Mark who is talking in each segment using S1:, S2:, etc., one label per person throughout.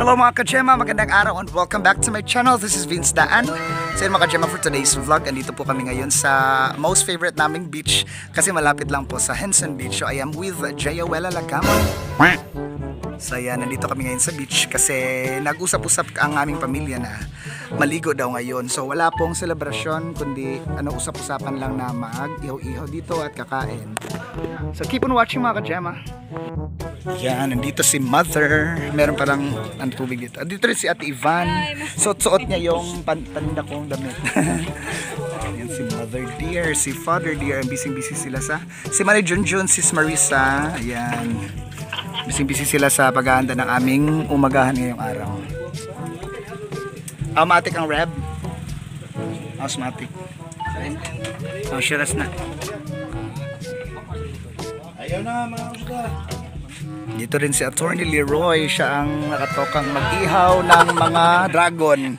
S1: Hello mga ka-Gemma, magandang araw and welcome back to my channel. This is Vince Daan. So yun mga ka-Gemma, for today's vlog, andito po kami ngayon sa most favorite naming beach kasi malapit lang po sa Henson Beach. So I am with Jayawela Lagamon. So ayan, nandito kami ngayon sa beach kasi nag-usap-usap ang aming pamilya na maligo daw ngayon. So wala pong selebrasyon kundi usap-usapan lang na mag-ihaw-ihaw dito at kakain. So keep on watching mga ka-Gemma. Yan, nandito si Mother. Meron palang ang tubig dito. Dito rin si Ate Ivan. Suot niya yung paninda kong damit. Yan si Mother dear, si Father dear. Busy-busy sila sa si Marie Junjun, sis Marisa. Ayan. Busy-busy sila sa paghahanda ng aming umagahan ngayong araw. Automatic ang reb. Automatic. Oh, shiras na.
S2: Ayaw na mga usga.
S1: Dito rin si Attorney Leroy, siya ang nakatokang mag-ihaw ng mga dragon.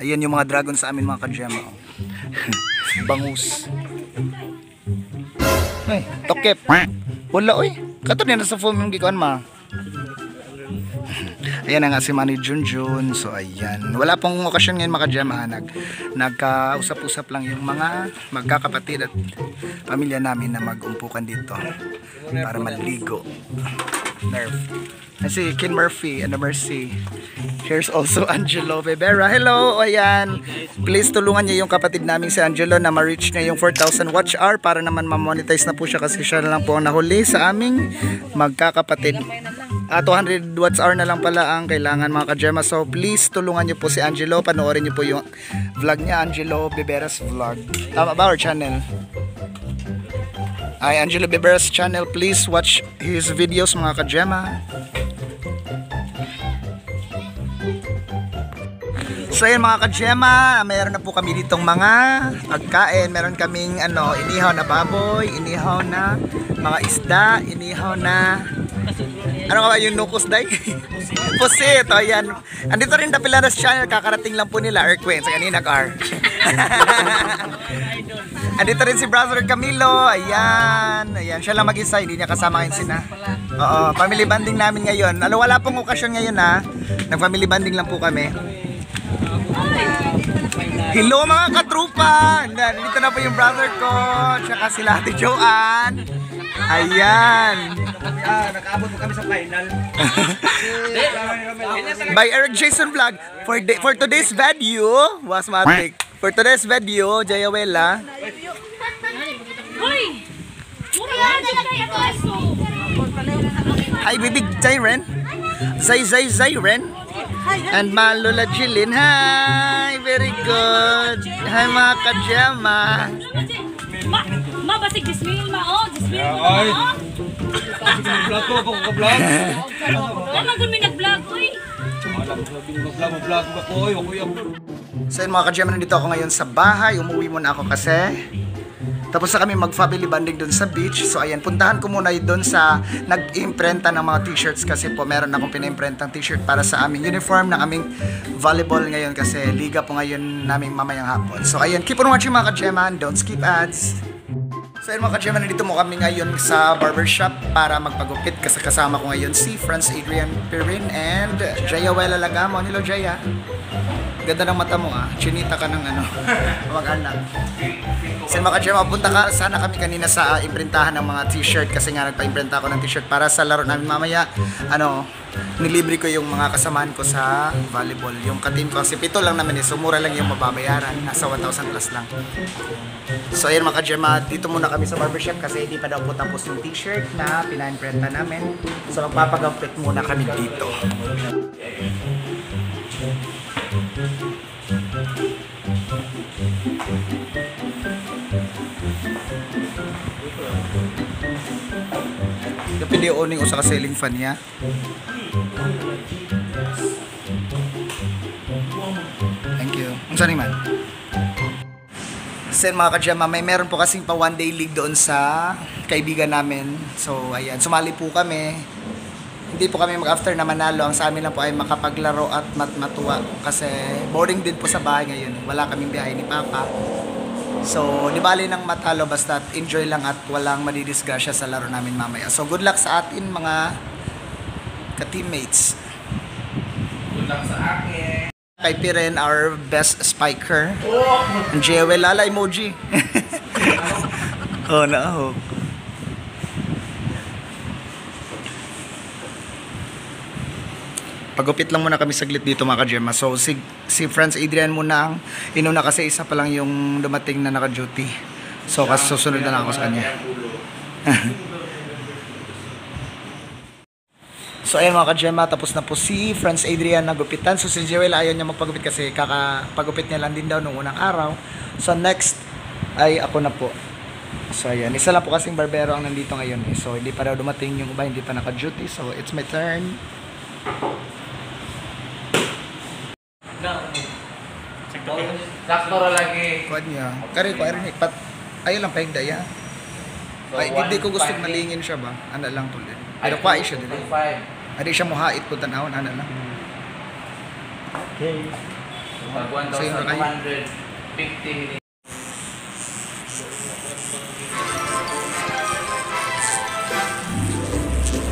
S1: Ayan yung mga dragon sa amin mga ka-Gemma. Bangus. Ay, tokep. Wala oy. Kato na sa foam yung gikuan ma. Ayan na nga si Manny Junjun. So ayan, wala pong okasyon ngayon mga ka-Gemma. Nagkausap-usap lang yung mga magkakapatid at pamilya namin na mag-umpukan dito para maligo. Nerve. Si Ken Murphy and Mercy. Here's also Angelo Bebera. Hello! O ayan, please tulungan niyo yung kapatid namin si Angelo na ma-reach niya yung 4,000 watch hour para naman ma-monetize na po siya kasi siya na lang po ang nahuli sa aming magkakapatid. 200 watts hour na lang pala ang kailangan mga ka-Gemma. So please tulungan niyo po si Angelo. Panoorin niyo po yung vlog niya, Angelo Bebera's vlog. Tama ba? Our channel. Ay, Angelo Bebera's channel. Please watch his videos mga ka-Gemma. So yun mga ka-Gemma, mayroon na po kami ditong mga pagkain. Meron kaming inihaw na baboy, inihaw na mga isda, inihaw na ano ka ba yung nukos day? Pusit, o yan. Andito rin Dapilanas channel, kakarating lang po nila, Erquin, sa kanina car. Andito rin si Brother Camilo, ayan. Ayan, siya lang mag-isa, hindi niya kasama ngayon sina. Oo, family banding namin ngayon. Wala pong okasyon ngayon ha. Nag-family banding lang po kami. Hello mga katrupa! Nandito na po yung brother ko, tsaka sila Ate Joanne. Ayan.
S2: Nakaabot mo kami sa final.
S1: By Eric Jason Vlog. For today's video, Wasmatic. For today's video, Jayawela. Hi, bibig Jayren. Zayren. And Malola Jilin. Hi, very good. Hi mga ka-Gemma.
S3: Basig dismil ma dismil ma
S2: Vlog ko ako ka-vlog.
S3: Wala gud mi nag-vlog oy.
S2: Vlog ko oy,
S1: So yun mga ka-Gemma, nandito ako ngayon sa bahay. Umuwi muna ako kasi tapos na kami mag-family banding dun sa beach. So ayan, puntahan ko muna dun sa nag-imprenta ng mga t-shirts kasi po meron akong pina-imprentang t-shirt para sa aming uniform ng aming volleyball ngayon kasi liga po ngayon naming mamayang hapon. So ayan, keep on watching mga ka-Gemma, don't skip ads. So ayun mga ka-Gemma, nandito mo kami ngayon sa barbershop para magpagupit kasi kasama ko ngayon si Franz Adrian Perin and Jayawela Lagamon. Hello Jaya. Ganda ng mata mo chinita ka ng mag-anak. So mga ka-Gemma, punta ka sana kami kanina sa imprintahan ng mga t-shirt kasi nga nagpa-imprenta ako ng t-shirt para sa laro namin mamaya. Nilibre ko yung mga kasamaan ko sa volleyball. Yung ka-team ko kasi 7 lang naman so mura lang yung mababayaran. Nasa 1,000 plus lang. So ayun mga ka-Gemma, dito muna kami sa barbershop kasi hindi pa daw po tapos yung t-shirt na pina-imprenta namin. So magpapagupit muna kami dito. Pwede owning usa ka ceiling fan niya. Thank you. Unsa ni man? Sen mga ka-Gemma, meron po kasing pa one day league doon sa kaibigan namin. So ayan, sumali po kami. Hindi po kami mag-after na manalo. Ang sa amin lang po ay makapaglaro at matuwa kasi boring din po sa bahay ngayon. Wala kaming biyahe ni Papa. So, di bali ng matalo basta enjoy lang at walang madidisgrasya sa laro namin mamaya. So, good luck sa atin mga ka-teammates.
S2: Good luck sa akin.
S1: Kay Piren, our best spiker. Ang Jewel Lala emoji. Oh, naahok. Pagupit lang muna kami saglit dito mga ka-Gemma. So, si Franz Adrian muna ang inuna kasi isa pa lang yung dumating na naka-duty. So, susunod na lang ako sa kanya. So, ayan mga ka-Gemma, tapos na po si Franz Adrian nagupitan. So, si Jewel ayaw niya magpagupit kasi kakapagupit niya lang din daw nung unang araw. So, next ay ako na po. So, ayan. Isa lang po kasing barbero ang nandito ngayon. So, hindi pa daw dumating yung iba, hindi pa naka-duty. So, it's my turn.
S2: Sakto ra lagi.
S1: Kuan niya. Kari ko arinig pat ayo lang paing daya. Ay hindi ko gusto malingin siya ba. Ana lang tuloy. Pero kuai siya dili. Adi siya mohait ko tanawon ana lang.
S4: Okay.
S2: Pag
S1: So, yun na kayo.
S2: 1,150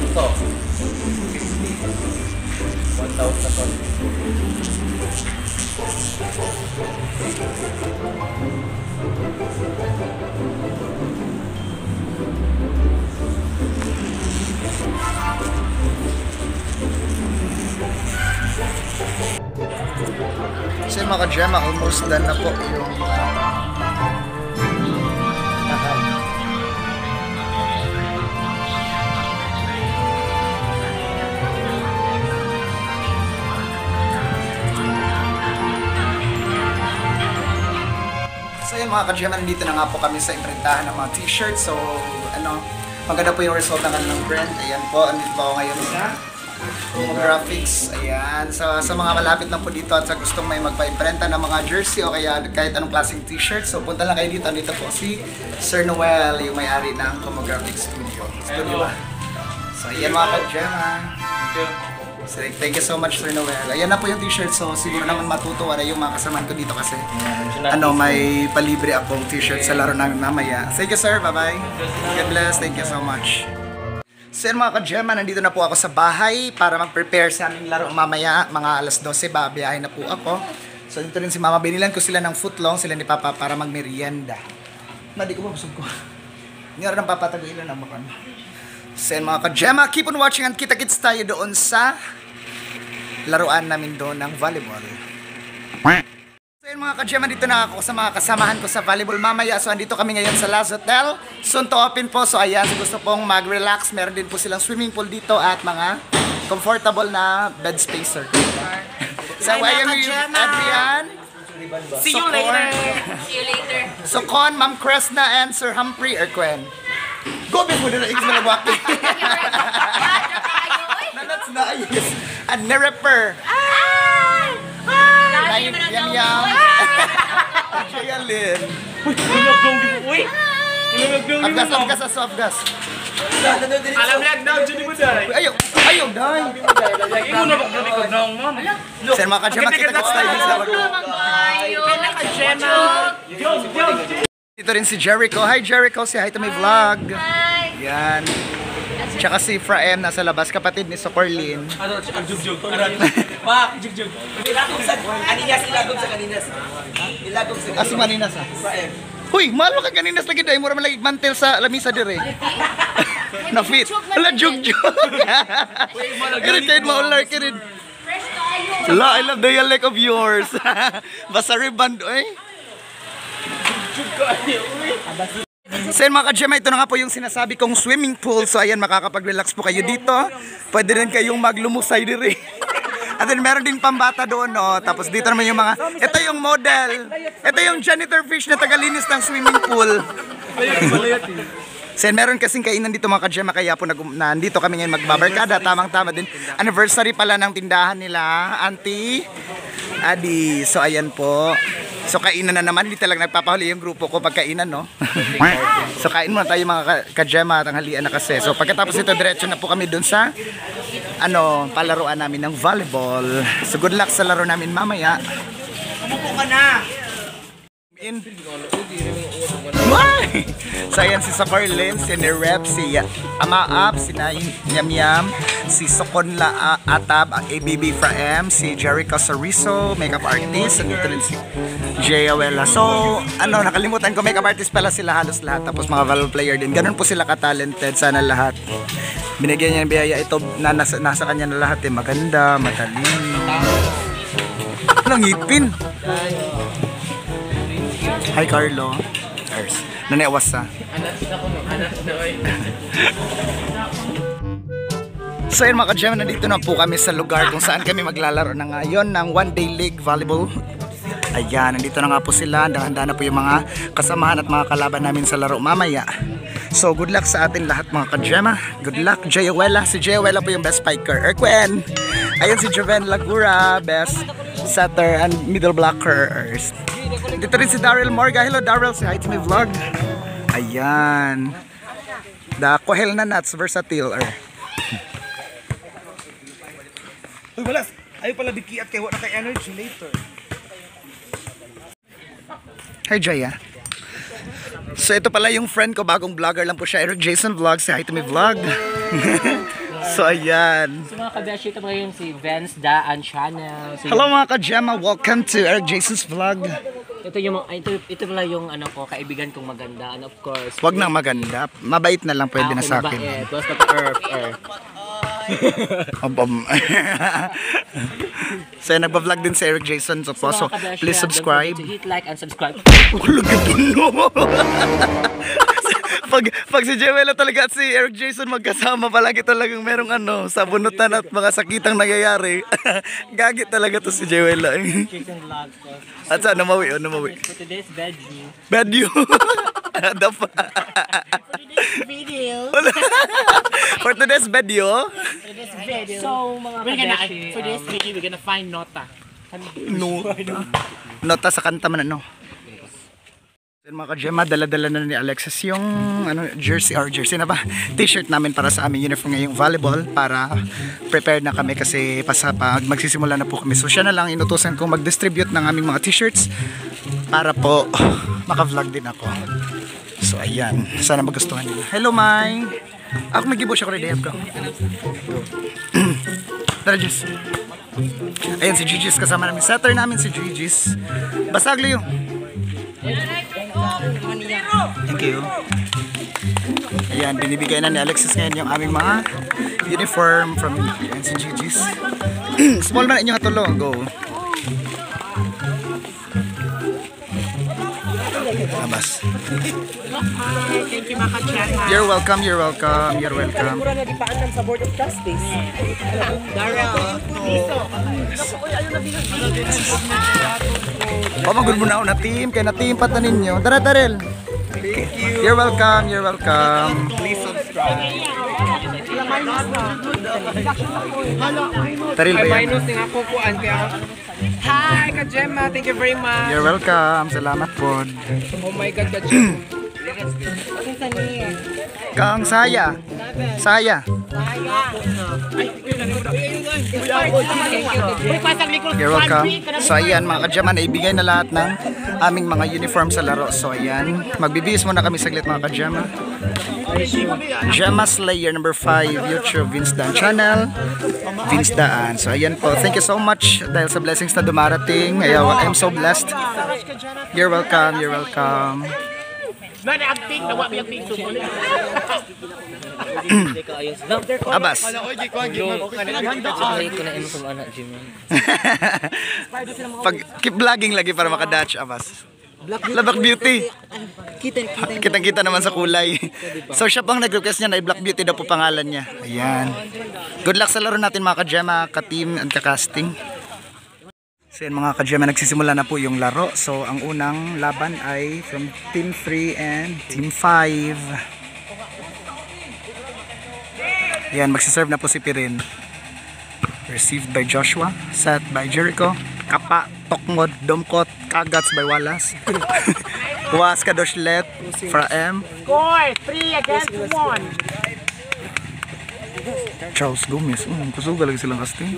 S2: ito. 1,000
S1: Kasi mga ka-Gemma, almost done na po yung nakal. So yun mga ka-Gemma, nandito na nga po kami sa imprintahan ng mga t-shirts. So ano, maganda po yung result ng kanilang brand. Ayan po, andito po ako ngayon sa graphics. Ayan. So, sa mga malapit lang po dito at sa gustong may magpa-imprenta ng mga jersey o kaya kahit anong klaseng t-shirt. So punta lang kayo dito. Dito po si Sir Noel, yung may-ari ng Comographics Studio. Ba? So ayan mga ka-Gemma. So, thank you so much Sir Noel. Ayan na po yung t-shirt. So siguro naman matutuwa na yung mga kasamahan ko dito kasi may palibre akong t-shirt sa laro namin mamaya. Thank you sir. Bye-bye. God bless. Thank you so much. So mga ka-Gemma, nandito na po ako sa bahay para mag-prepare sa aming laro mamaya. Mga alas 12, babiyahin na po ako. So dito rin si Mama, binilan ko sila ng footlong, sila ni Papa para mag-merienda. Madi ko ba busog ko? Hindi rin ang papataguin lang naman. So mga ka-Gemma, keep on watching and kita-kits tayo doon sa laruan namin doon ng volleyball. So yun mga ka-Gemma, dito na ako sa mga kasamahan ko sa volleyball mamaya. So andito kami ngayon sa Laz Hotel. Soon to open po. So ayan, so gusto pong mag-relax. Meron din po silang swimming pool dito at mga comfortable na bed spacer. So ayan yung Adrian.
S5: See you later.
S3: See you later.
S1: So Con, Ma'am Kresna, and Sir Humphrey or Gwen. Go bis mo na na nagwaki. That's nice. And Neriper. Yam yam. Jayalin. Afgas sa afgas.
S5: Alam lang daw, Judy mo dahil.
S1: Ayaw dai.
S5: Imo na ba kami ko nang mom?
S1: Sir mga ka-Gemma, kita-kits tayo sa
S5: Pinaka-Gemma.
S1: Dito rin si Jericho. Hi Jericho, say hi to my vlog.
S3: Hi.
S1: Yan. Tsaka si Fraem nasa labas, kapatid ni Socorlin.
S5: Ano, jugjug. Pak, jugjug. Ilagom sa kaninas, ilagom sa kaninas. Ilagom sa
S1: Asi maninas ha. Huy, mahal mo ka kaninas lagi dahil mura malagi mantel sa lamisa dire. Na fit. Ala jugjug. Kirin kayo maular kirin.
S3: Fresh tayo.
S1: La, I love the dialect of yours. Basta riband, eh. So yun mga ka-Gemma, ito na nga po yung sinasabi kong swimming pool. So ayan, makakapag-relax po kayo dito. Pwede rin kayong maglumusay diri. At then meron din pambata doon, no? Tapos dito naman yung mga, ito yung model. Ito yung janitor fish na tagalinis ng swimming pool. So meron kasing kainan dito mga ka-Gemma, kaya po nandito kami ngayon magbabarkada. Tamang-tama din. Anniversary pala ng tindahan nila, Auntie Adi. So ayan po. So kainan na naman, hindi talaga nagpapahuli yung grupo ko pagkainan, no? So kain muna tayo mga ka-Gemma, tanghalian na kasi. So pagkatapos ito, diretso na po kami dun sa palaruan namin ng volleyball. So good luck sa laro namin mamaya.
S5: Umupo ka na.
S1: In. Why? So ayan si Socorlin, si Nirep, si Amaap, si Yam Yam, si Sokonla Atab, ang ABB fra M, si Jericho Soriso, makeup artist, and dito rin si Jayawela. So, nakalimutan ko, makeup artist pala sila halos lahat, tapos mga Valve player din. Ganun po sila ka-talented, sana lahat. Binigyan niya ng biyaya ito, nasa kanya na lahat, maganda, matalino. Anong ngipin? Hi Carlo. Nanewas sa. So yun mga ka-gem, nandito na po kami sa lugar kung saan kami maglalaro na ngayon ng one-day league volleyball. Ayan, nandito na nga po sila. Handa na po yung mga kasamahan at mga kalaban namin sa laro mamaya. So good luck sa atin lahat mga ka-gem. Good luck Jayawela. Si Jayawela po yung best spiker. Erquen. Ayun si Joven Lagura, best setter and middle blockers. Dito rin si Daryl Morga. Hello Daryl, si hi to my vlog. Ayan. The Kohel na nuts, versatile.
S5: Uy, wala. Ayaw pala bikiat kay wala kay energy later.
S1: Hi Jaya. So ito pala yung friend ko, bagong vlogger lang po siya. Eric Jason Vlog, si hi to my vlog. So ayan.
S4: So mga kabeshi, ito yung si Vince Daan Channel. So,
S1: Hello mga ka-Gemma, welcome to Eric Jason's Vlog.
S4: ito pala yung kaibigan kong maganda, and of course.
S1: Wag nang maganda, mabait na lang pwede na sa akin.
S4: Mabait, basta Earth.
S1: So nagpa-vlog din si Eric Jason, so po, so please subscribe.
S4: Don't forget to hit like and subscribe.
S1: Pag si Jewela talaga at si Eric Jason magkasama, palagi talagang merong sabunutan at mga sakitang nangyayari. Gagi talaga to si Jewela.
S4: Chicken vlog ko.
S1: At saan namawi?
S4: For today's video.
S1: Bad you.
S4: Video.
S1: For today's video.
S4: So mga kabeshi,
S6: For this video, we're gonna find Nota.
S1: Nota sa kanta man mga ka-Gemma, dala-dala na ni Alexis yung jersey na ba? T-shirt namin para sa aming uniform ngayong volleyball para prepared na kami kasi magsisimula na po kami. So siya na lang inutusan kong mag-distribute ng aming mga t-shirts para po maka-vlog din ako. So ayan, sana magustuhan nila. Hello Mai! Ako mag-gibo siya ko rin ko. Tara Jis. Ayan si Gigi's kasama namin. Setter namin si Gigi's. Basag Leo. Thank you. Ayan, binibigay na ni Alexis ngayon yung aming mga uniform from NCGG's. Small man inyong hatulong. Go. Abas.
S6: Thank you, mga ka-channel.
S1: You're welcome, you're welcome, you're welcome.
S5: Mura na di paanan sa Board of Trustees.
S1: Pamagod mo na ako na team, kaya na team pata ninyo. Tara, Tarel.
S5: Thank you.
S1: You're welcome, you're welcome.
S5: Please subscribe.
S1: Taril ba yan?
S6: Minus nga po kuan kaya. Hi, ka-Gemma. Thank you very much.
S1: You're welcome, salamat po.
S6: Oh my God, ka-Gemma.
S1: Kang Saya. Saya. You're welcome. So ayan mga ka-Gemma, naibigay na lahat ng aming mga uniform sa laro. So ayan, magbibihis muna kami saglit mga ka-Gemma. Gemma Slayer number 5 YouTube Vince Daan channel. Vince Daan. So ayan po, thank you so much dahil sa blessings na dumarating. I'm so blessed. You're welcome, you're welcome. Abas. Pag keep vlogging lagi para maka-Dutch, Abas. Black Beauty. Kitang-kita naman sa kulay. So siya pang nag-request niya na i-Black Beauty daw po pangalan niya. Ayan. Good luck sa laro natin mga ka-Gemma, ka-team and ka-casting. So yan mga ka-Gemma, nagsisimula na po yung laro. So ang unang laban ay from Team 3 and Team 5. Yan, magsiserve na po si Pirin. Received by Joshua, set by Jericho. Kapa, Tokmod, Domkot, Kagats by Wallace. Was Kadoshlet, Fra M.
S6: Score! 3 against 1.
S1: Charles Gomez. Kusuga lagi silang casting.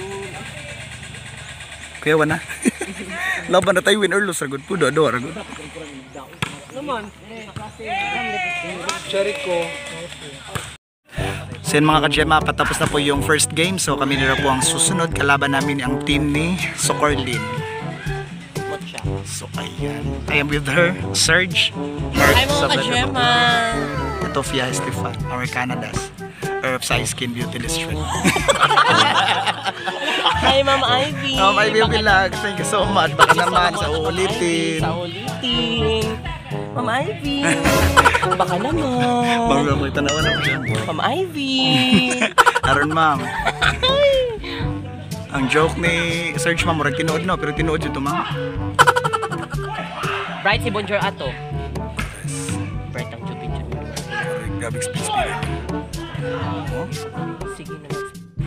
S1: Kuya, wana. Laban na tayo win or lose, ragod po, do, ragod. So yun mga ka-Gemma, patapos na po yung first game. So kami nila po ang susunod. Kalaban namin ang team ni Socorlin. So ayan. I am with her, Serge.
S4: Hi mga ka-Gemma!
S1: Ito Fia Estefan, our Canadas. Herb Size Skin Beauty District.
S4: Hi Ma'am Ivy!
S1: Oh, my baby vlog. Thank you so much. Baka naman sa uulitin.
S4: Sa ulitin! Ma'am Ivy! Baka naman!
S1: Bago mo itanawan ako dyan.
S4: Ma'am Ivy!
S1: Aron ma'am. Ang joke ni Serge ma'am, murag tinuod no, pero tinuod yun to ma'am.
S4: Bright si Bonjour ato. Bright ang chupin-chupin.
S1: Grabe speech.
S4: Sige na.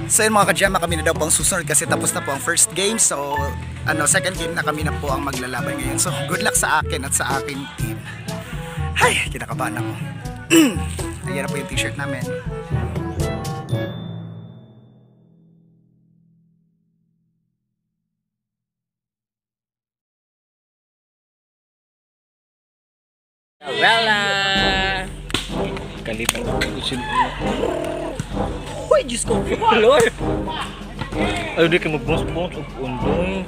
S1: So yun mga ka-Gemma, kami na daw po ang susunod kasi tapos na po ang first game. So second game na kami na po ang maglalaban ngayon. So good luck sa akin at sa aking team. Ay, kinakabahan ako. Ayan na po yung t-shirt namin.
S4: Wala!
S2: Kalipan.
S4: Uy, Diyos ko! Lord!
S2: Ay, di ka magbons-bons o undoy.